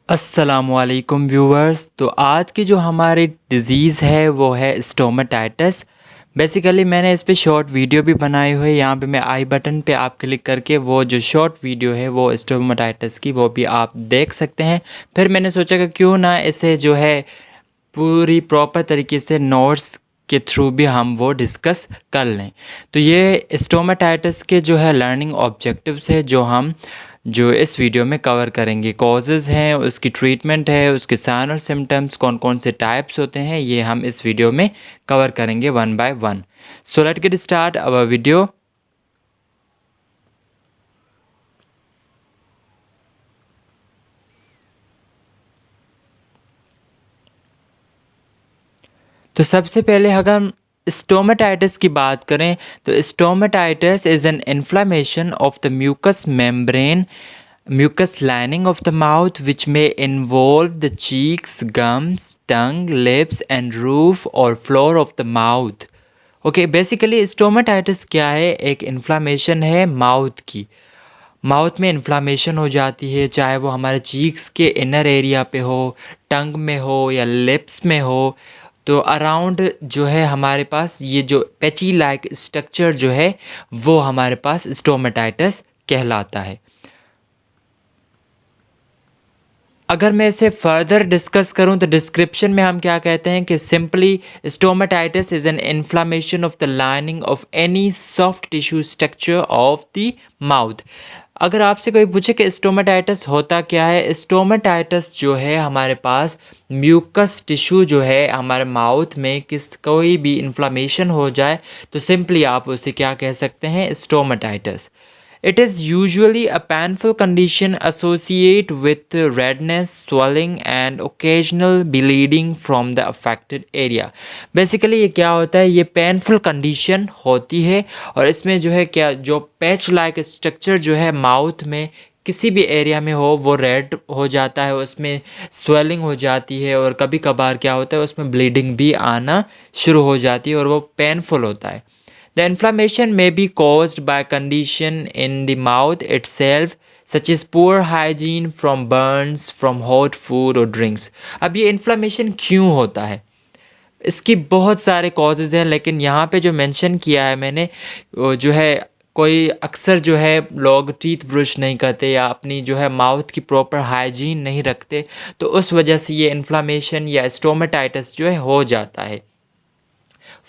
अस्सलामुअलैकुम व्यूवर्स। तो आज की जो हमारी डिज़ीज़ है वो है स्टोमेटाइटिस। बेसिकली मैंने इस पे शॉर्ट वीडियो भी बनाई हुई है। यहाँ पे मैं आई बटन पे आप क्लिक करके वो जो शॉर्ट वीडियो है वो स्टोमेटाइटिस की वो भी आप देख सकते हैं। फिर मैंने सोचा कि क्यों ना इसे जो है पूरी प्रॉपर तरीके से नोट्स के थ्रू भी हम वो डिस्कस कर लें। तो ये स्टोमेटाइटिस के जो है लर्निंग ऑब्जेक्टिव्स है जो इस वीडियो में कवर करेंगे। कॉजेज़ हैं, उसकी ट्रीटमेंट है, उसके साइन और सिम्टम्स कौन कौन से टाइप्स होते हैं, ये हम इस वीडियो में कवर करेंगे one by one. So let's get start our video. तो सबसे पहले अगर हम स्टोमेटाइटिस की बात करें तो stomatitis is an inflammation of the mucus membrane mucus lining of the mouth which may involve the cheeks, gums, tongue, lips and roof or floor of the mouth. Okay, basically stomatitis क्या है? एक inflammation है mouth की। Mouth में inflammation हो जाती है, चाहे वो हमारे चीक्स के इनर एरिया पे हो, टंग में हो या लिप्स में हो। तो अराउंड जो है हमारे पास ये जो पैची लाइक स्ट्रक्चर जो है वो हमारे पास स्टोमेटाइटिस कहलाता है। अगर मैं इसे फर्दर डिस्कस करूं तो डिस्क्रिप्शन में हम क्या कहते हैं कि simply stomatitis is an inflammation of the lining of any soft tissue structure of the mouth. अगर आपसे कोई पूछे कि स्टोमेटाइटिस होता क्या है, स्टोमेटाइटिस जो है हमारे पास म्यूकस टिश्यू जो है हमारे माउथ में कोई भी इन्फ्लामेशन हो जाए तो सिंपली आप उसे क्या कह सकते हैं? Stomatitis. It is usually a painful condition associated with redness, swelling and occasional bleeding from the affected area. Basically ये क्या होता है? ये पेनफुल कंडीशन होती है और इसमें जो है क्या जो पैच लाइक स्ट्रक्चर जो है माउथ में किसी भी एरिया में हो वो रेड हो जाता है, उसमें स्वेलिंग हो जाती है और कभी कभार क्या होता है उसमें ब्लीडिंग भी आना शुरू हो जाती है और वो पेनफुल होता है। The inflammation may be caused by condition in the mouth itself, such as poor hygiene from burns from hot food or drinks. अब ये इन्फ्लामेशन क्यों होता है? इसकी बहुत सारे कॉजेज़ हैं, लेकिन यहाँ पे जो मेंशन किया है मैंने वो जो है कोई अक्सर जो है लोग टीथ ब्रश नहीं करते या अपनी जो है माउथ की प्रॉपर हाइजीन नहीं रखते, तो उस वजह से ये इन्फ्लामेशन या स्टोमेटाइटिस जो है हो जाता है।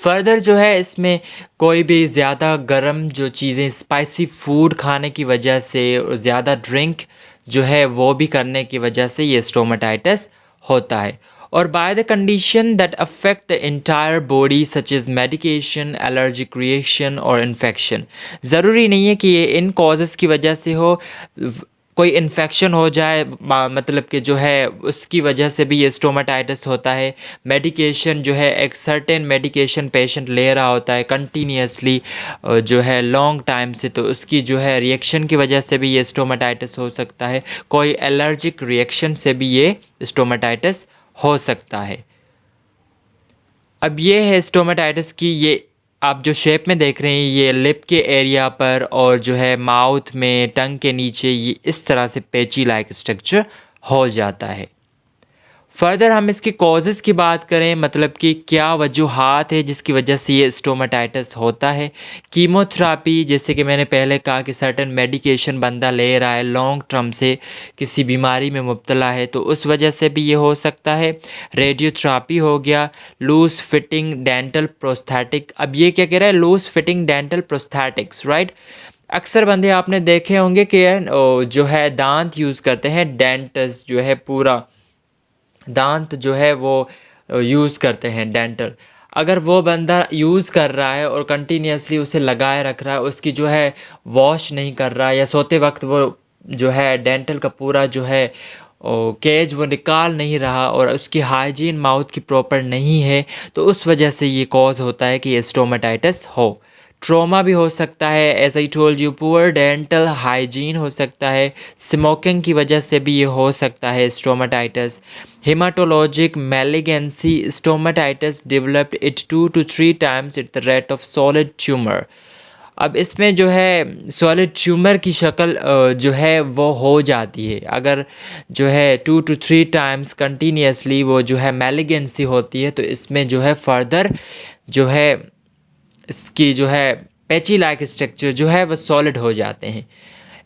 फर्दर जो है इसमें कोई भी ज़्यादा गर्म जो चीज़ें स्पाइसी फूड खाने की वजह से और ज़्यादा ड्रिंक जो है वो भी करने की वजह से ये स्टोमेटाइटिस होता है। और by the condition that affect the entire body such is medication, allergic reaction और इन्फेक्शन। ज़रूरी नहीं है कि ये इन कॉजेज़ की वजह से हो, कोई इन्फेक्शन हो जाए मतलब कि जो है उसकी वजह से भी ये स्टोमेटाइटिस होता है। मेडिकेशन जो है एक सर्टेन मेडिकेशन पेशेंट ले रहा होता है कंटिन्यूसली जो है लॉन्ग टाइम से, तो उसकी जो है रिएक्शन की वजह से भी ये स्टोमेटाइटिस हो सकता है। कोई एलर्जिक रिएक्शन से भी ये स्टोमेटाइटिस हो सकता है। अब ये है स्टोमेटाइटिस की, ये आप जो शेप में देख रहे हैं ये लिप के एरिया पर और जो है माउथ में टंग के नीचे ये इस तरह से पैची लाइक स्ट्रक्चर हो जाता है। फर्दर हम इसकी कॉजेज़ की बात करें, मतलब कि क्या वजूहात है जिसकी वजह से ये स्टोमेटाइटिस होता है। कीमोथेरापी, जैसे कि मैंने पहले कहा कि सर्टेन मेडिकेशन बंदा ले रहा है लॉन्ग टर्म से, किसी बीमारी में मुब्तला है तो उस वजह से भी ये हो सकता है। रेडियोथेरापी हो गया, लूज फिटिंग डेंटल प्रोस्थेटिक। अब ये क्या कह रहा है? Loose fitting dental prosthetics, right. अक्सर बंदे आपने देखे होंगे कि जो है दांत यूज़ करते हैं, डेंटिस्ट जो है पूरा दांत जो है वो यूज़ करते हैं डेंटल। अगर वो बंदा यूज़ कर रहा है और कंटिन्यूसली उसे लगाए रख रहा है, उसकी जो है वॉश नहीं कर रहा है या सोते वक्त वो जो है डेंटल का पूरा जो है केज वो निकाल नहीं रहा और उसकी हाइजीन माउथ की प्रॉपर नहीं है, तो उस वजह से ये कॉज होता है कि ये स्टोमेटाइटिस हो। ट्रॉमा भी हो सकता है, as I told you, poor dental hygiene हो सकता है, स्मोकिंग की वजह से भी ये हो सकता है stomatitis. Haematologic malignancy stomatitis developed it 2 to 3 times at the rate of solid tumour. अब इसमें जो है सॉलिड ट्यूमर की शक्ल जो है वो हो जाती है, अगर जो है 2 to 3 times कंटिन्यूसली वो जो है मैलिगेंसी होती है, तो इसमें जो है फर्दर जो है इसकी जो है पैची लाइक स्ट्रक्चर जो है वो सॉलिड हो जाते हैं।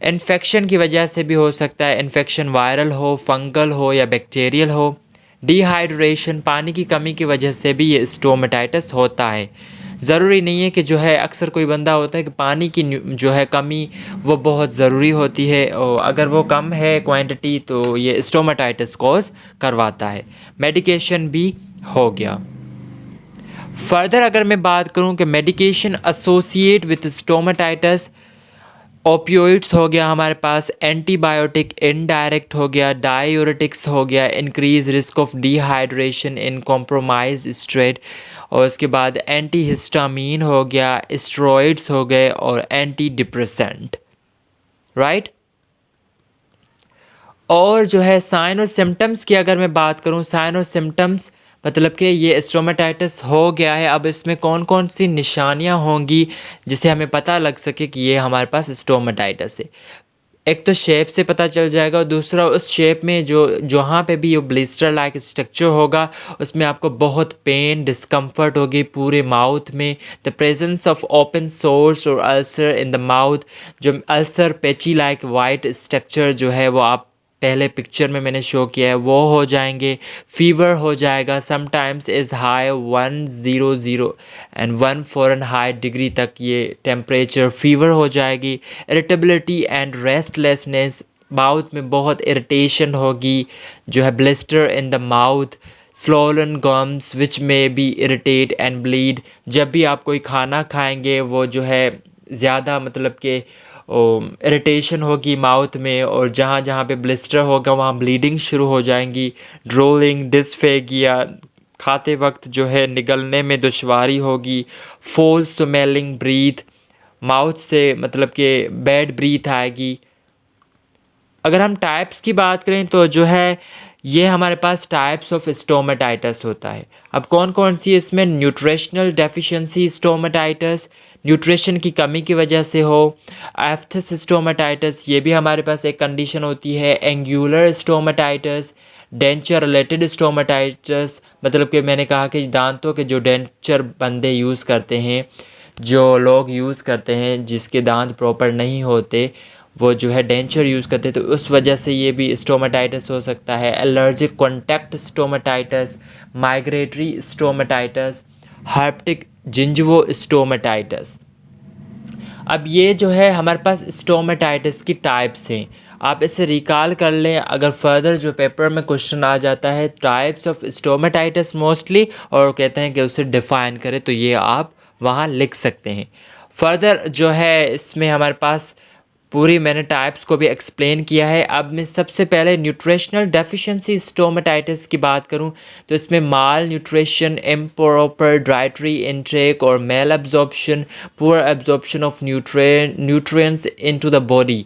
इन्फेक्शन की वजह से भी हो सकता है, इन्फेक्शन वायरल हो, फंगल हो या बैक्टीरियल हो। डिहाइड्रेशन, पानी की कमी की वजह से भी ये स्टोमाटाइटिस होता है। ज़रूरी नहीं है कि जो है अक्सर कोई बंदा होता है कि पानी की जो है कमी वो बहुत ज़रूरी होती है, और अगर वो कम है क्वांटिटी तो ये स्टोमाटाइटिस कॉज करवाता है। मेडिकेशन भी हो गया। फर्दर अगर मैं बात करूं कि medication associate with stomatitis, opioids हो गया हमारे पास, एंटीबायोटिक इनडायरेक्ट हो गया, डायूरेटिक्स हो गया, increase risk of dehydration in compromise state, और उसके बाद एंटी हिस्टामीन हो गया, स्टेरॉइड्स हो गए, और एंटी डिप्रेसेंट, राइट। और जो है साइन और सिम्टम्स की अगर मैं बात करूं, साइन और सिम्टम्स मतलब कि ये स्टोमाटाइटिस हो गया है, अब इसमें कौन कौन सी निशानियां होंगी जिससे हमें पता लग सके कि ये हमारे पास स्टोमाटाइटिस है। एक तो शेप से पता चल जाएगा, और दूसरा उस शेप में जो जहाँ पे भी ये ब्लिस्टर लाइक स्ट्रक्चर होगा उसमें आपको बहुत पेन डिस्कम्फर्ट होगी पूरे माउथ में। The presence of open source और अल्सर इन द माउथ, जो अल्सर पेची लाइक वाइट स्ट्रक्चर जो है वो आप पहले पिक्चर में मैंने शो किया है वो हो जाएंगे। फीवर हो जाएगा, sometimes is high 100 and 1 degree तक ये टेम्परेचर फीवर हो जाएगी। इरिटेबिलिटी एंड रेस्टलेसनेस, माउथ में बहुत इरिटेशन होगी, जो है blister in the mouth, swollen gums which may be irritate and bleed। जब भी आप कोई खाना खाएंगे वो जो है ज़्यादा मतलब कि इरिटेशन होगी माउथ में, और जहाँ जहाँ पे ब्लिस्टर होगा वहाँ ब्लीडिंग शुरू हो जाएंगी। ड्रोलिंग, डिस्फेगिया, खाते वक्त जो है निगलने में दुश्वारी होगी। फोल स्मेलिंग ब्रीथ, माउथ से मतलब कि बैड ब्रीथ आएगी। अगर हम टाइप्स की बात करें तो जो है ये हमारे पास टाइप्स ऑफ स्टोमाटाइटिस होता है। अब कौन कौन सी इसमें, न्यूट्रिशनल डेफिशिएंसी स्टोमाटाइटिस, न्यूट्रिशन की कमी की वजह से हो। एफ्थस स्टोमाटाइटिस, ये भी हमारे पास एक कंडीशन होती है। Angular stomatitis, denture related stomatitis, मतलब कि मैंने कहा कि दांतों के जो डेंचर बंदे यूज़ करते हैं, जो लोग यूज़ करते हैं जिसके दांत प्रॉपर नहीं होते, वो जो है डेंचर यूज़ करते हैं, तो उस वजह से ये भी स्टोमाटाइटिस हो सकता है। Allergic contact stomatitis, migratory stomatitis, herpetic gingivo stomatitis. अब ये जो है हमारे पास स्टोमाटाइटिस की टाइप्स हैं, आप इसे रिकॉल कर लें। अगर फर्दर जो पेपर में क्वेश्चन आ जाता है टाइप्स ऑफ स्टोमाटाइटिस मोस्टली, और कहते हैं कि उसे डिफ़ाइन करें, तो ये आप वहाँ लिख सकते हैं। फर्दर जो है इसमें हमारे पास पूरी मैंने टाइप्स को भी एक्सप्लेन किया है। अब मैं सबसे पहले न्यूट्रिशनल डेफिशिएंसी स्टोमाटाइटिस की बात करूं तो इसमें malnutrition, improper dietary intake और malabsorption, poor absorption of nutrients into the body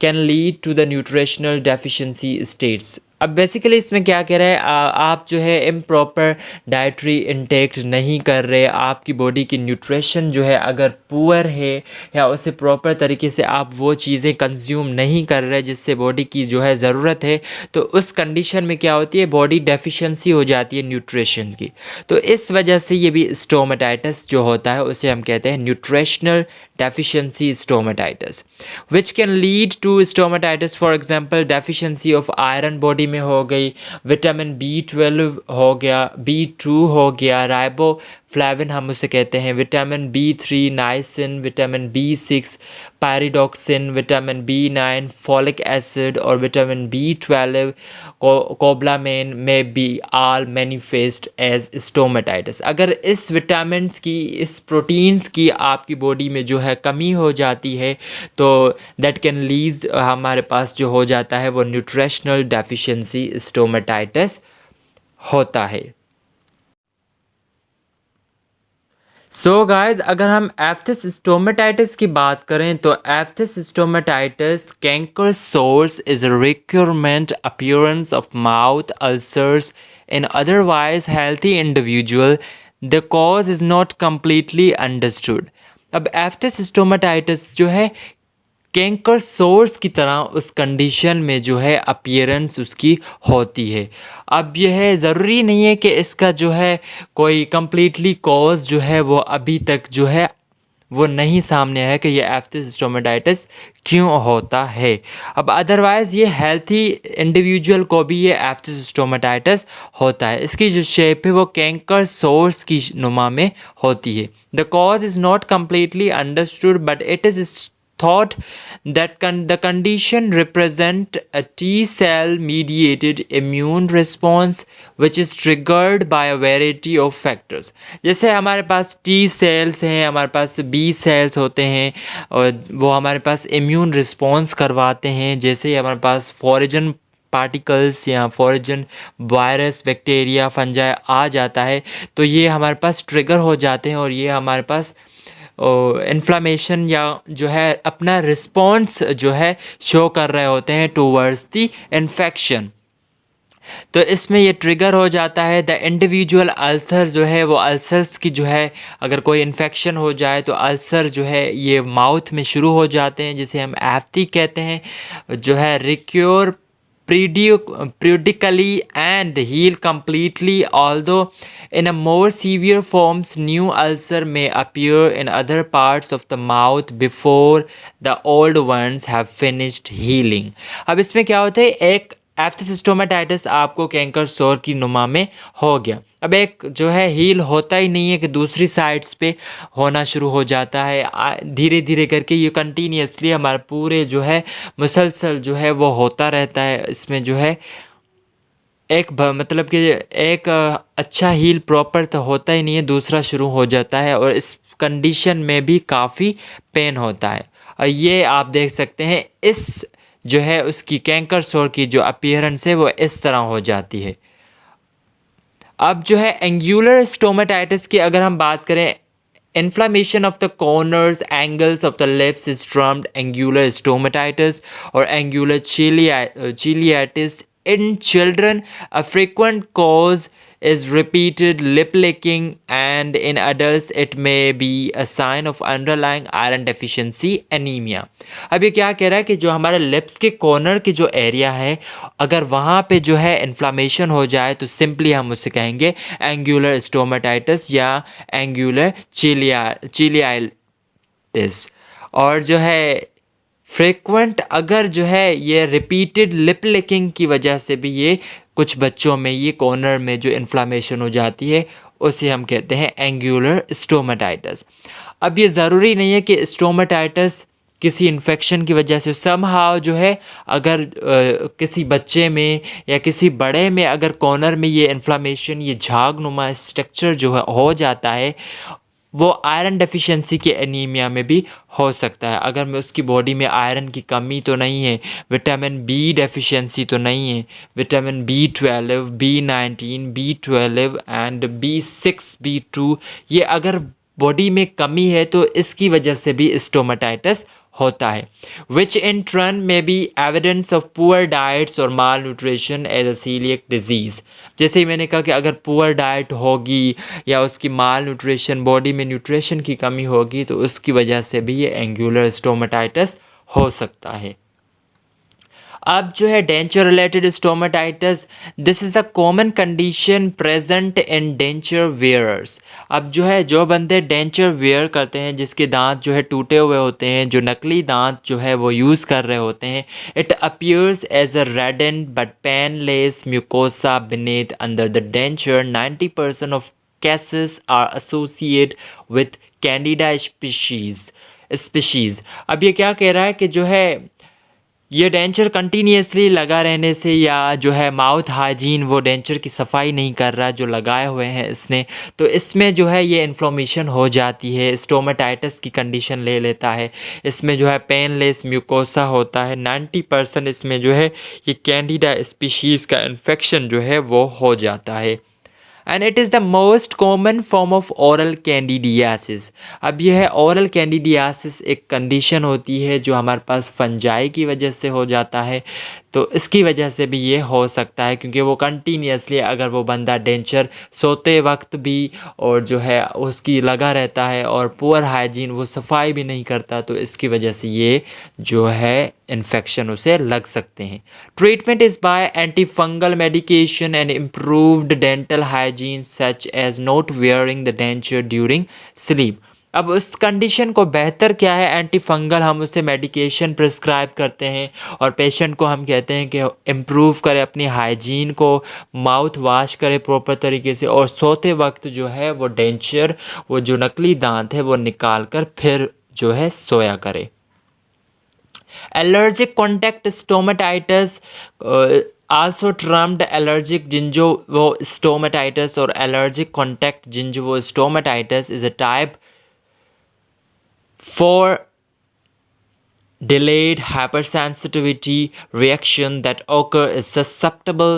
can lead to the nutritional deficiency states. अब बेसिकली इसमें क्या कह रहा है, आप जो है इम्प्रॉपर डाइटरी इंटेक नहीं कर रहे, आपकी बॉडी की न्यूट्रिशन जो है अगर पुअर है या उसे प्रॉपर तरीके से आप वो चीज़ें कंज्यूम नहीं कर रहे जिससे बॉडी की जो है ज़रूरत है, तो उस कंडीशन में क्या होती है, बॉडी डेफिशिएंसी हो जाती है न्यूट्रिशन की। तो इस वजह से ये भी स्टोमाटाइटिस जो होता है उसे हम कहते हैं nutritional deficiency stomatitis, which can lead to stomatitis. For example deficiency of iron body में हो गई, विटामिन B12 हो गया, B2 हो गया, राइबोफ्लाविन हम उसे कहते हैं, vitamin B3, niacin, vitamin B6, pyridoxine, vitamin B9, folic acid और विटामिन B12, कोबलामेन में बी आल मैनिफेस्ट एज स्टोमाटाइटिस। अगर इस विटामिन्स की, इस प्रोटीन्स की आपकी बॉडी में जो है कमी हो जाती है तो दैट कैन लीड, हमारे पास जो हो जाता है वो न्यूट्रिशनल डेफिशिएंसी स्टोमाटाइटिस होता है। सो गाइस, अगर हम एफ्थिस स्टोमेटाइटिस की बात करें तो aphthous stomatitis canker sores is a recurrent appearance of mouth ulcers in otherwise healthy individual. The cause is not completely understood. अब एफ्थिस स्टोमेटाइटिस जो है कैंकर सोर्स की तरह उस कंडीशन में जो है अपीयरेंस उसकी होती है. अब यह ज़रूरी नहीं है कि इसका जो है कोई कम्प्लीटली कॉज जो है वो अभी तक जो है वो नहीं सामने है कि ये एफ्थिस स्टोमेटाइटिस क्यों होता है. अब अदरवाइज़ ये हेल्थी इंडिविजुअल को भी ये एफ्थिस स्टोमेटाइटिस होता है. इसकी जो शेप है वो कैंकर सोर्स की नुमा में होती है. The cause is not completely understood but it is thought that the condition represent a T cell mediated immune response which is triggered by a variety of factors. जैसे हमारे पास T cells हैं, हमारे पास B cells होते हैं और वो हमारे पास immune response करवाते हैं. जैसे हमारे पास फॉरेजन पार्टिकल्स या फॉरेजन वायरस बैक्टीरिया फंजाई आ जाता है तो ये हमारे पास ट्रिगर हो जाते हैं और ये हमारे पास इन्फ्लामेशन या जो है अपना रिस्पॉन्स जो है शो कर रहे होते हैं टूवर्ड्स द इन्फेक्शन. तो इसमें ये ट्रिगर हो जाता है. द इंडिविजुअल अल्सर जो है वो अल्सर्स की जो है अगर कोई इन्फेक्शन हो जाए तो अल्सर जो है ये माउथ में शुरू हो जाते हैं जिसे हम एफ्थी कहते हैं, जो है रिक्योर periodically and heal completely, although in a more severe forms new ulcer may appear in other parts of the mouth before the old ones have finished healing. अब इसमें क्या होता है, एक एफ्थिस स्टोमेटाइटिस आपको कैंकर सोर की नुमा में हो गया. अब एक जो है हील होता ही नहीं है कि दूसरी साइड्स पे होना शुरू हो जाता है. धीरे धीरे करके ये कंटिन्यूसली हमारे पूरे जो है मुसलसल जो है वो होता रहता है. इसमें जो है एक मतलब कि एक अच्छा हील प्रॉपर तो होता ही नहीं है, दूसरा शुरू हो जाता है और इस कंडीशन में भी काफ़ी पेन होता है. और ये आप देख सकते हैं इस जो है उसकी कैंकर सोर की जो अपीयरेंस है वो इस तरह हो जाती है. अब जो है एंगुलर स्टोमेटाइटिस की अगर हम बात करें, inflammation of the corners angles of the lips is termed angular stomatitis और angular चीलियाटिस. In children, a frequent cause is repeated lip licking, and in adults, it may be a sign of underlying iron deficiency anemia. अब ये क्या कह रहा है कि जो हमारे लिप्स के कॉर्नर के जो एरिया है अगर वहाँ पे जो है इन्फ्लामेशन हो जाए तो सिंपली हम उसे कहेंगे एंगुलर स्टोमेटाइटिस या एंगुलर चीलियाइटिस. और जो है फ्रीक्वेंट अगर जो है ये रिपीटेड लिप लिकिंग की वजह से भी ये कुछ बच्चों में ये कॉर्नर में जो इन्फ्लामेशन हो जाती है उसे हम कहते हैं एंगुलर स्टोमेटाइटिस. अब ये ज़रूरी नहीं है कि स्टोमेटाइटिस किसी इन्फेक्शन की वजह से समहाउ जो है अगर किसी बच्चे में या किसी बड़े में अगर कॉर्नर में ये इन्फ्लामेशन ये झाग नुमा स्ट्रक्चर जो है हो जाता है वो आयरन डेफिशिएंसी के एनीमिया में भी हो सकता है. अगर में उसकी बॉडी में आयरन की कमी तो नहीं है, विटामिन बी डेफिशिएंसी तो नहीं है, vitamin B12, B19, B12 and B6, B2 ये अगर बॉडी में कमी है तो इसकी वजह से भी स्टोमेटाइटिस होता है. Which in turn may be evidence of poor diets और malnutrition as a coeliac disease. जैसे ही मैंने कहा कि अगर पुअर डाइट होगी या उसकी माल न्यूट्रिशन बॉडी में न्यूट्रिशन की कमी होगी तो उसकी वजह से भी ये एंगुलर स्टोमेटाइटिस हो सकता है. अब जो है denture related stomatitis, this is a common condition present in denture wearers. अब जो है जो बंदे डेंचर वेयर करते हैं जिसके दांत जो है टूटे हुए होते हैं, जो नकली दांत जो है वो यूज़ कर रहे होते हैं, it appears as a reddened but painless mucosa beneath under the denture. 90% of cases are associated with candida species. अब ये क्या कह रहा है कि जो है ये डेंचर कंटिन्यूसली लगा रहने से या जो है माउथ हाइजीन वो डेंचर की सफाई नहीं कर रहा जो लगाए हुए हैं इसने, तो इसमें जो है ये इन्फ्लोमेशन हो जाती है, स्टोमेटाइटिस की कंडीशन ले लेता है. इसमें जो है पेनलेस म्यूकोसा होता है. 90% इसमें जो है ये कैंडिडा स्पीशीज़ का इन्फेक्शन जो है वो हो जाता है. And it is the most common form of oral candidiasis. अब यह है ओरल कैंडिडियासिस एक कंडीशन होती है जो हमारे पास फंजाई की वजह से हो जाता है, तो इसकी वजह से भी ये हो सकता है क्योंकि वो कंटिन्यूसली अगर वो बंदा डेंचर सोते वक्त भी और जो है उसकी लगा रहता है और पुअर हाइजीन, वो सफाई भी नहीं करता, तो इसकी वजह से ये जो है इन्फेक्शन उसे लग सकते हैं। Treatment is by antifungal medication and improved dental hygiene such as not wearing the denture during sleep. अब उस कंडीशन को बेहतर क्या है, एंटी फंगल हम उसे मेडिकेशन प्रिस्क्राइब करते हैं और पेशेंट को हम कहते हैं कि इम्प्रूव करे अपनी हाइजीन को, माउथ वॉश करे प्रॉपर तरीके से और सोते वक्त जो है वो डेंचर, वो जो नकली दांत है वो निकाल कर फिर जो है सोया करे। Allergic contact stomatitis also termed allergic gingivitis or allergic contact gingivitis is a type 4 delayed hypersensitivity reaction that occur is susceptible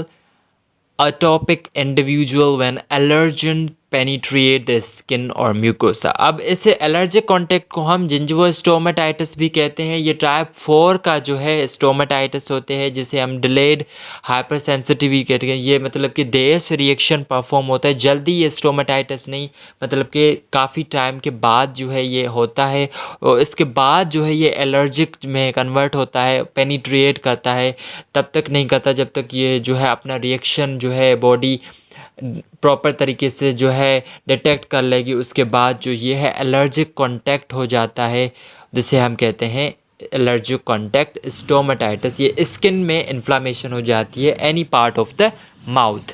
atopic individual when allergen penetrate the skin or mucosa। अब इसे एलर्जिक कॉन्टैक्ट को हम जिंजिवोस्टोमेटाइटिस भी कहते हैं। ये type 4 का जो है स्टोमेटाइटिस होते हैं जिसे हम डिलेड हाइपर सेंसिटिविटी कहते हैं। ये मतलब कि देर से रिएक्शन परफॉर्म होता है, जल्दी ये स्टोमेटाइटिस नहीं, मतलब कि काफ़ी टाइम के बाद जो है ये होता है और इसके बाद जो है ये एलर्जिक में कन्वर्ट होता है, पेनिट्रेट करता है। तब तक नहीं करता जब तक ये जो है अपना रिएक्शन जो है बॉडी प्रॉपर तरीके से जो है डिटेक्ट कर लेगी। उसके बाद जो ये है एलर्जिक कॉन्टैक्ट हो जाता है जिसे हम कहते हैं एलर्जिक कॉन्टैक्ट स्टोमेटाइटिस। ये स्किन में इन्फ्लामेशन हो जाती है any part of the mouth.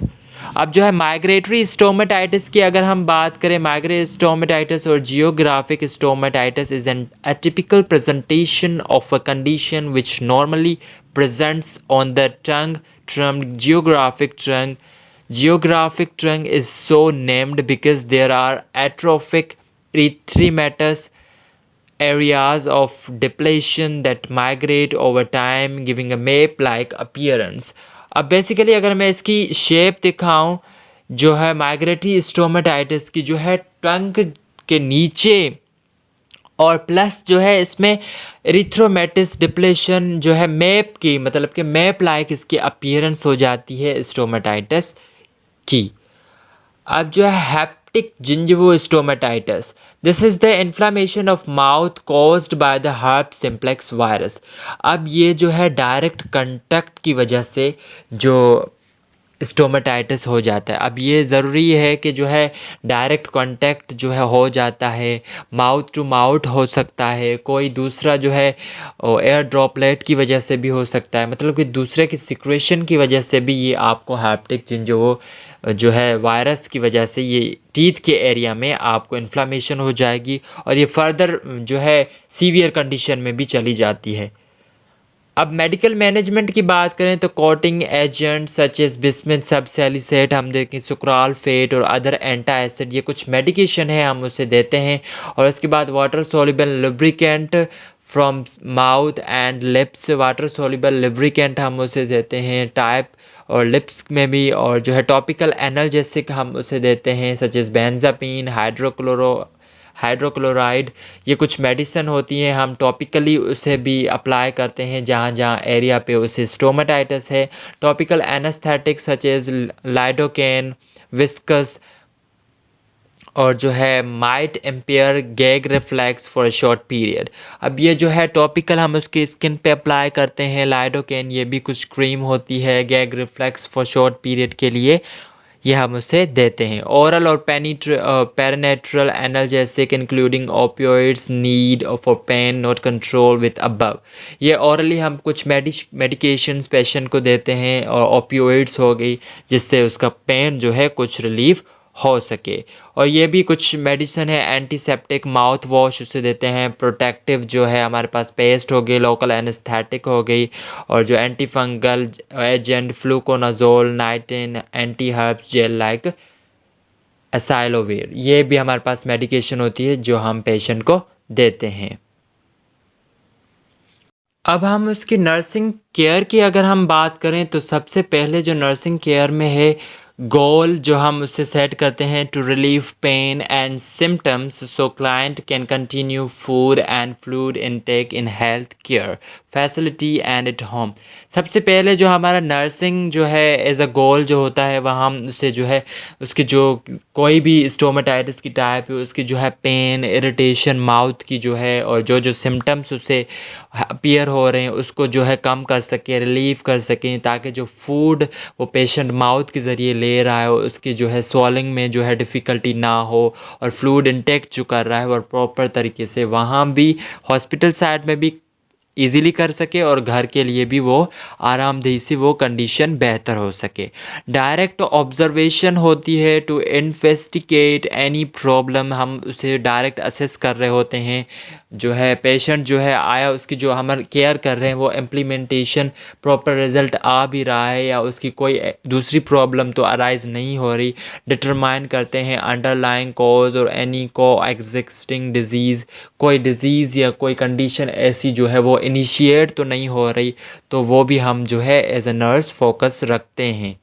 अब जो है माइग्रेटरी स्टोमेटाइटिस की अगर हम बात करें, माइग्रेटरी स्टोमेटाइटिस और geographic stomatitis is an atypical presentation of a condition which normally presents on the tongue termed geographic tongue. Geographic tongue is so named because there are atrophic erythematous areas of depletion that migrate over time giving a map-like appearance। अब basically अगर मैं इसकी shape दिखाऊं, जो है migratory stomatitis की जो है टंग के नीचे और प्लस जो है इसमें एरिथ्रोमेटिस डिप्लेशन जो है मैप की, मतलब कि मैप लाइक इसकी अपीयरेंस हो जाती है स्टोमेटाइटिस की। अब जो है herpetic gingivostomatitis, this is the inflammation of mouth caused by the herpes simplex virus. अब ये जो है डायरेक्ट कंटैक्ट की वजह से जो स्टोमेटाइटिस हो जाता है। अब ये ज़रूरी है कि जो है डायरेक्ट कांटेक्ट जो है हो जाता है, माउथ टू माउथ हो सकता है, कोई दूसरा जो है एयर ड्रॉपलेट की वजह से भी हो सकता है, मतलब कि दूसरे की सिक्रेशन की वजह से भी ये आपको हैप्टिक जो है वायरस की वजह से ये टीथ के एरिया में आपको इन्फ्लामेशन हो जाएगी और ये फर्दर जो है सीवियर कंडीशन में भी चली जाती है। अब मेडिकल मैनेजमेंट की बात करें तो coating agent such as bismuth subsalicylate, हम देखें सुक्राल फेट और अदर एंटा एसिड, ये कुछ मेडिकेशन है हम उसे देते हैं। और उसके बाद water soluble lubricant from mouth and lips, water soluble lubricant हम उसे देते हैं टाइप और लिप्स में भी। और जो है टॉपिकल एनाल्जेसिक हम उसे देते हैं सच एज बेंजापीन, हाइड्रोक्लोराइड, ये कुछ मेडिसिन होती हैं, हम टॉपिकली उसे भी अप्लाई करते हैं जहाँ जहाँ एरिया पे उसे स्टोमेटाइटिस है। Topical anaesthetic such as lidocaine, viscous और जो है might impair gag reflex for a short period. अब ये जो है टॉपिकल हम उसकी स्किन पे अप्लाई करते हैं। लाइडोकेन ये भी कुछ क्रीम होती है gag reflex for short period के लिए, ये हम उसे देते हैं। ओरल और parenteral analgesic including opioids need for pain not control with above, ये ओरली हम कुछ मेडिकेशंस पेशेंट को देते हैं और ओपियोइड्स हो गई जिससे उसका पेन जो है कुछ रिलीफ हो सके। और ये भी कुछ मेडिसिन है एंटीसेप्टिक माउथ वॉश उसे देते हैं, प्रोटेक्टिव जो है हमारे पास पेस्ट हो गई, लोकल एनेस्थेटिक हो गई, और जो anti fungal agent fluconazole, nystatin, anti herpes gel like acyclovir, ये भी हमारे पास मेडिकेशन होती है जो हम पेशेंट को देते हैं। अब हम उसकी नर्सिंग केयर की अगर हम बात करें तो सबसे पहले जो नर्सिंग केयर में है गोल जो हम उससे सेट करते हैं to relieve pain and symptoms so client can continue food and fluid intake in health care facility and at home. सबसे पहले जो हमारा नर्सिंग जो है एज अ गोल जो होता है वह हम उससे जो है उसकी जो कोई भी स्टोमेटाइटिस की टाइप है उसकी जो है पेन इरिटेशन माउथ की जो है और जो जो सिम्टम्स उससे अपीयर हो रहे हैं उसको जो है कम कर सकें रिलीव कर सकें ताकि जो फूड वो पेशेंट माउथ के ज़रिए ले रहा है उसकी जो है स्वॉलिंग में जो है डिफ़िकल्टी ना हो और फ्लूइड इंटेक्ट जो कर रहा है और प्रॉपर तरीके से वहाँ भी हॉस्पिटल साइड में भी इजीली कर सके और घर के लिए भी वो आरामदेही से वो कंडीशन बेहतर हो सके। डायरेक्ट ऑब्जर्वेशन होती है टू इन्वेस्टिगेट एनी प्रॉब्लम, हम उसे डायरेक्ट असेस कर रहे होते हैं जो है पेशेंट जो है आया उसकी जो हम केयर कर रहे हैं वो इम्प्लीमेंटेशन प्रॉपर रिजल्ट आ भी रहा है या उसकी कोई दूसरी प्रॉब्लम तो अराइज नहीं हो रही। डिटरमाइन करते हैं अंडरलाइंग कॉज और एनी को एग्जिस्टिंग डिजीज़, कोई डिज़ीज़ या कोई कंडीशन ऐसी जो है वो इनिशिएट तो नहीं हो रही, तो वो भी हम जो है एज अ नर्स फोकस रखते हैं।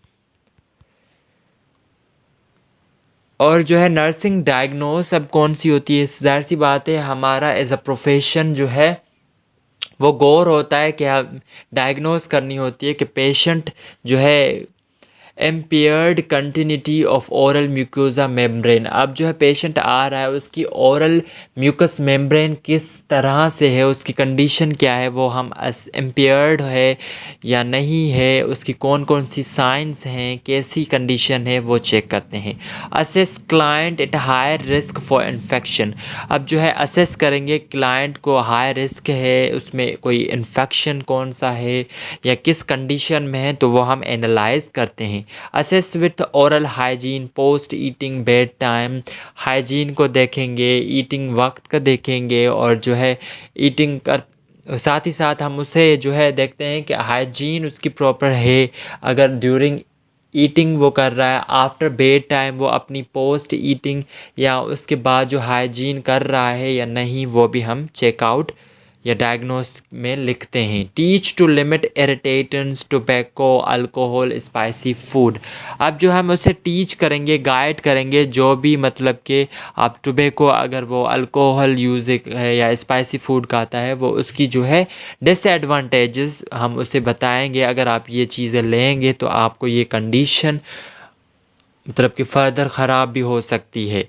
और जो है नर्सिंग डायग्नोस अब कौन सी होती है, ज़ाहिर सी बात है हमारा एज अ प्रोफेशन जो है वो गौर होता है कि डायग्नोस करनी होती है कि पेशेंट जो है impaired continuity of oral mucosa membrane. अब जो है पेशेंट आ रहा है उसकी ओरल म्यूकस मेम्ब्रेन किस तरह से है, उसकी कंडीशन क्या है, वो हम एम्पेयर्ड है या नहीं है, उसकी कौन कौन सी साइंस हैं, कैसी कंडीशन है वो चेक करते हैं। Assess client at higher risk for infection. अब जो है असेस करेंगे क्लाइंट को हाई रिस्क है उसमें कोई इन्फेक्शन कौन सा है या किस कंडीशन में है, तो वो हम एनालाइज करते हैं। Assess with oral hygiene post eating bed time, hygiene को देखेंगे, ईटिंग वक्त का देखेंगे और जो है ईटिंग कर साथ ही साथ हम उसे जो है देखते हैं कि हाइजीन उसकी प्रॉपर है, अगर ड्यूरिंग ईटिंग वो कर रहा है, आफ्टर बेड टाइम वो अपनी पोस्ट ईटिंग या उसके बाद जो हाइजीन कर रहा है या नहीं, वो भी हम चेकआउट या डायग्नोस में लिखते हैं। Teach to limit irritants tobacco alcohol spicy food. अब जो हम उसे टीच करेंगे गाइड करेंगे जो भी मतलब कि आप टोबैको अगर वो अल्कोहल यूज़ है या स्पाइसी फूड खाता है वो उसकी जो है डिसएडवांटेजेस हम उसे बताएंगे, अगर आप ये चीज़ें लेंगे तो आपको ये कंडीशन मतलब कि फ़र्दर ख़राब भी हो सकती है।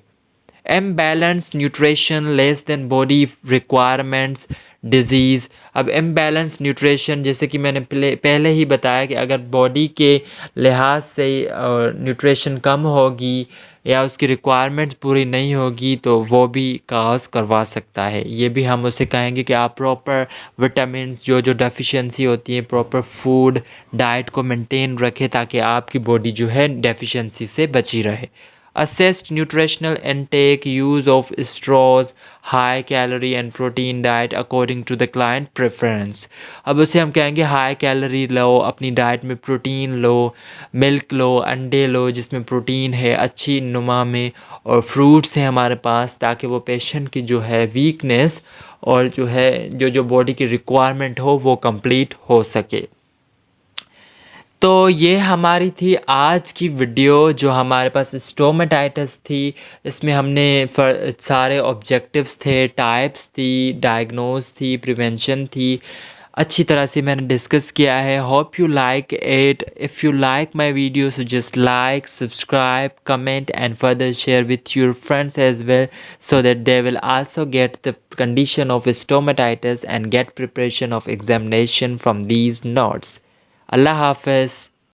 Imbalance nutrition less than body requirements disease. अब इम्बैलेंस न्यूट्रिशन जैसे कि मैंने पहले ही बताया कि अगर बॉडी के लिहाज से न्यूट्रिशन कम होगी या उसकी रिक्वायरमेंट्स पूरी नहीं होगी तो वो भी काज करवा सकता है। ये भी हम उसे कहेंगे कि आप प्रॉपर विटामिन्स जो जो डेफिशिएंसी होती है प्रॉपर फूड डाइट को मेंटेन रखें ताकि आपकी बॉडी जो है डेफिशिएंसी से बची रहे। Assessed nutritional intake, use of straws, high calorie and protein diet according to the client preference। अब उसे हम कहेंगे हाई कैलोरी लो, अपनी डाइट में प्रोटीन लो, मिल्क लो, अंडे लो जिसमें प्रोटीन है अच्छी नुमा में, और फ्रूट्स हैं हमारे पास ताकि वो पेशेंट की जो है वीकनेस और जो है जो जो बॉडी की रिक्वायरमेंट हो वो कंप्लीट हो सके। तो ये हमारी थी आज की वीडियो जो हमारे पास स्टोमेटाइटिस थी। इसमें हमने सारे ऑब्जेक्टिव्स थे, टाइप्स थी, डायग्नोस थी, प्रिवेंशन थी, अच्छी तरह से मैंने डिस्कस किया है। Hope you like it. If you like my video so just like subscribe comment and further share with your friends as well so that they will also get the condition of stomatitis and get preparation of examination from these notes. Allah Hafiz.